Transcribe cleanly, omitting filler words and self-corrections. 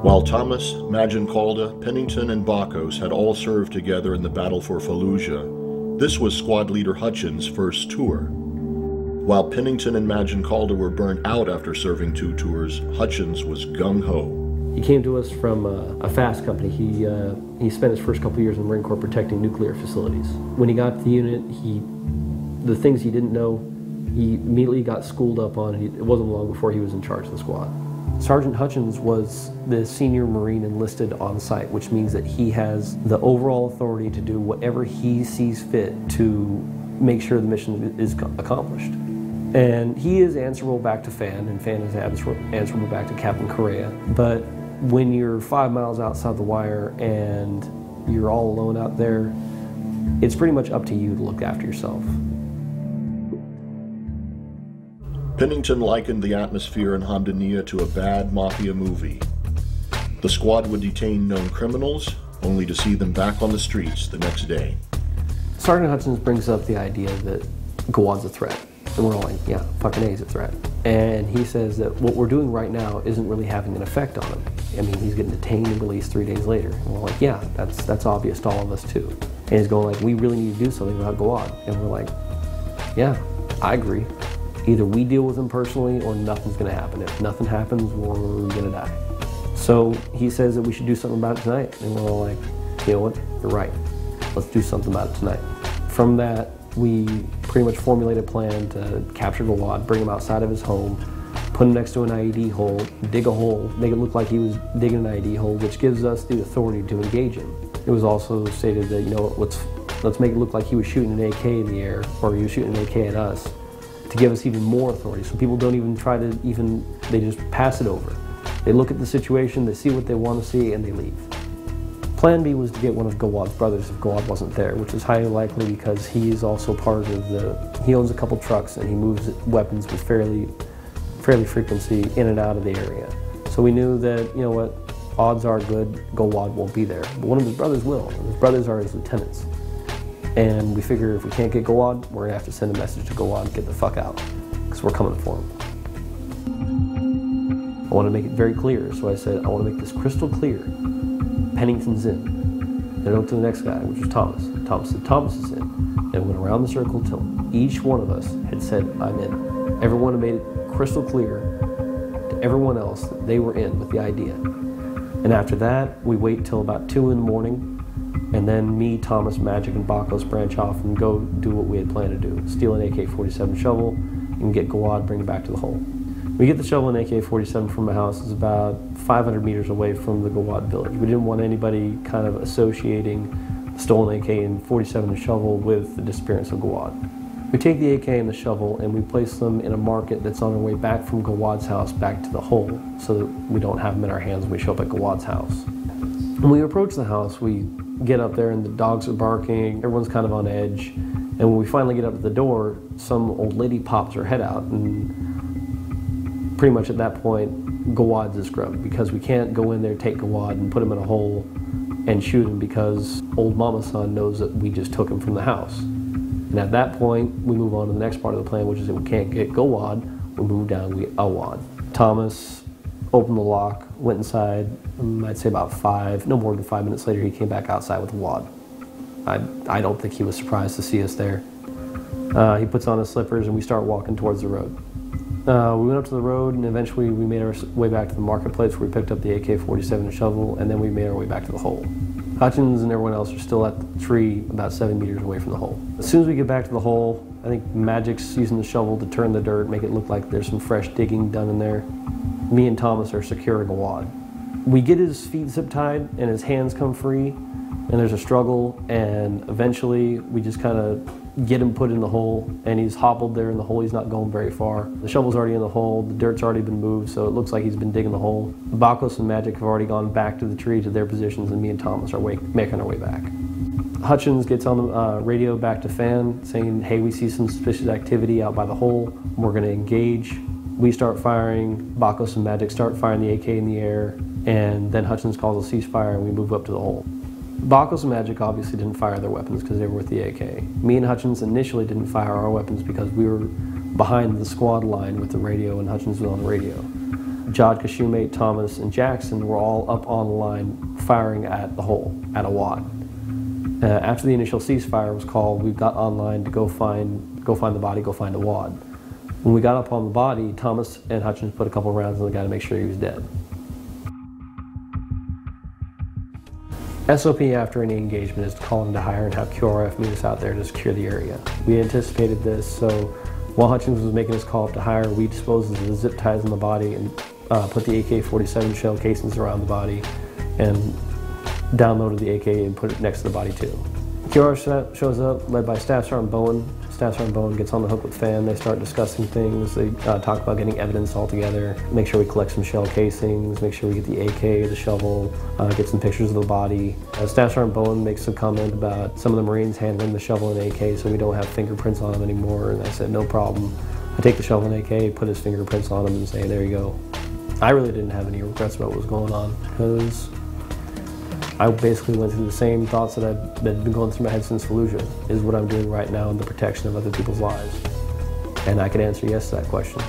While Thomas, Magencalda, Pennington, and Bakos had all served together in the battle for Fallujah, this was squad leader Hutchins' first tour. While Pennington and Magencalda were burnt out after serving 2 tours, Hutchins was gung-ho. He came to us from a fast company. He spent his first couple of years in the Marine Corps protecting nuclear facilities. When he got to the unit, the things he didn't know, he immediately got schooled up on. It wasn't long before he was in charge of the squad. Sergeant Hutchins was the senior Marine enlisted on site, which means that he has the overall authority to do whatever he sees fit to make sure the mission is accomplished. And he is answerable back to Fan, and Fan is answerable back to Captain Correa. But when you're 5 miles outside the wire and you're all alone out there, it's pretty much up to you to look after yourself. Pennington likened the atmosphere in Hamdaniya to a bad mafia movie. The squad would detain known criminals, only to see them back on the streets the next day. Sergeant Hutchins brings up the idea that Gawad's a threat. And we're all like, yeah, fucking A, he's a threat. And he says that what we're doing right now isn't really having an effect on him. I mean, he's getting detained and released 3 days later. And we're like, yeah, that's obvious to all of us too. And he's going like, we really need to do something about Gawad. And we're like, yeah, I agree. Either we deal with him personally or nothing's gonna happen. If nothing happens, we're gonna die. So he says that we should do something about it tonight. And we're all like, you know what, you're right. Let's do something about it tonight. From that, we pretty much formulated a plan to capture Gawad, bring him outside of his home, put him next to an IED hole, dig a hole, make it look like he was digging an IED hole, which gives us the authority to engage him. It was also stated that, you know, let's make it look like he was shooting an AK in the air, or he was shooting an AK at us, to give us even more authority. So people don't even try to they just pass it over. They look at the situation, they see what they want to see, and they leave. Plan B was to get one of Gawad's brothers if Gawad wasn't there, which is highly likely because he is also part of he owns a couple trucks and he moves weapons with fairly frequency in and out of the area. So we knew that, you know what, odds are good Gawad won't be there, but one of his brothers will. And his brothers are his lieutenants. And we figure if we can't get Gawad, we're gonna have to send a message to Gawad, get the fuck out, because we're coming for him. I want to make it very clear, so I said, I want to make this crystal clear. Pennington's in. Then I looked to the next guy, which was Thomas. Thomas said, Thomas is in. And went around the circle till each one of us had said, I'm in. Everyone had made it crystal clear to everyone else that they were in with the idea. And after that, we wait till about 2 in the morning, and then me, Thomas, Magic, and Bakos branch off and go do what we had planned to do. Steal an AK-47 shovel and get Gawad, bring it back to the hole. We get the shovel and AK-47 from my house. It's about 500 meters away from the Gawad village. We didn't want anybody kind of associating the stolen AK and 47 and shovel with the disappearance of Gawad. We take the AK and the shovel and we place them in a market that's on our way back from Gawad's house back to the hole so that we don't have them in our hands when we show up at Gawad's house. When we approach the house, we get up there and the dogs are barking, everyone's kind of on edge. And when we finally get up to the door, some old lady pops her head out, and pretty much at that point, Gawad's a scrub, because we can't go in there, take Gawad and put him in a hole and shoot him because old Mama Son knows that we just took him from the house. And at that point, we move on to the next part of the plan, which is if we can't get Gawad, we move down, we Awad. Thomas opened the lock, went inside, I'd say about no more than 5 minutes later, he came back outside with a wad. I don't think he was surprised to see us there. He puts on his slippers and we start walking towards the road. We went up to the road and eventually we made our way back to the marketplace where we picked up the AK-47 and shovel, and then we made our way back to the hole. Hutchins and everyone else are still at the tree about 7 meters away from the hole. As soon as we get back to the hole, I think Magic's using the shovel to turn the dirt, make it look like there's some fresh digging done in there. Me and Thomas are securing Gawad. We get his feet zip tied and his hands come free, and there's a struggle, and eventually we just kind of get him put in the hole, and he's hobbled there in the hole. He's not going very far. The shovel's already in the hole, the dirt's already been moved, so it looks like he's been digging the hole. Bakos and Magic have already gone back to the tree to their positions, and me and Thomas are making our way back. Hutchins gets on the radio back to Fan saying, hey, we see some suspicious activity out by the hole. We're gonna engage. We start firing, Bakos and Magic start firing the AK in the air, and then Hutchins calls a ceasefire and we move up to the hole. Bakos and Magic obviously didn't fire their weapons because they were with the AK. Me and Hutchins initially didn't fire our weapons because we were behind the squad line with the radio and Hutchins was on the radio. Jodka, Shoemate, Thomas, and Jackson were all up on the line firing at the hole, at a wad. After the initial ceasefire was called, we got online to go find the body, go find a wad. When we got up on the body, Thomas and Hutchins put a couple rounds on the guy to make sure he was dead. SOP after any engagement is to call in to hire and have QRF meet us out there to secure the area. We anticipated this, so while Hutchins was making his call up to hire, we disposed of the zip ties on the body and put the AK-47 shell casings around the body and downloaded the AK and put it next to the body too. QRF shows up, led by Staff Sergeant Bowen. Staff Sergeant Bowen gets on the hook with Fan. They start discussing things. They talk about getting evidence all together, make sure we collect some shell casings, make sure we get the AK, the shovel, get some pictures of the body. Staff Sergeant Bowen makes a comment about some of the Marines handling the shovel and AK so we don't have fingerprints on them anymore, and I said, no problem. I take the shovel and AK, put his fingerprints on them and say, there you go. I really didn't have any regrets about what was going on, because I basically went through the same thoughts that I've been going through my head since Fallujah. Is what I'm doing right now in the protection of other people's lives? And I could answer yes to that question.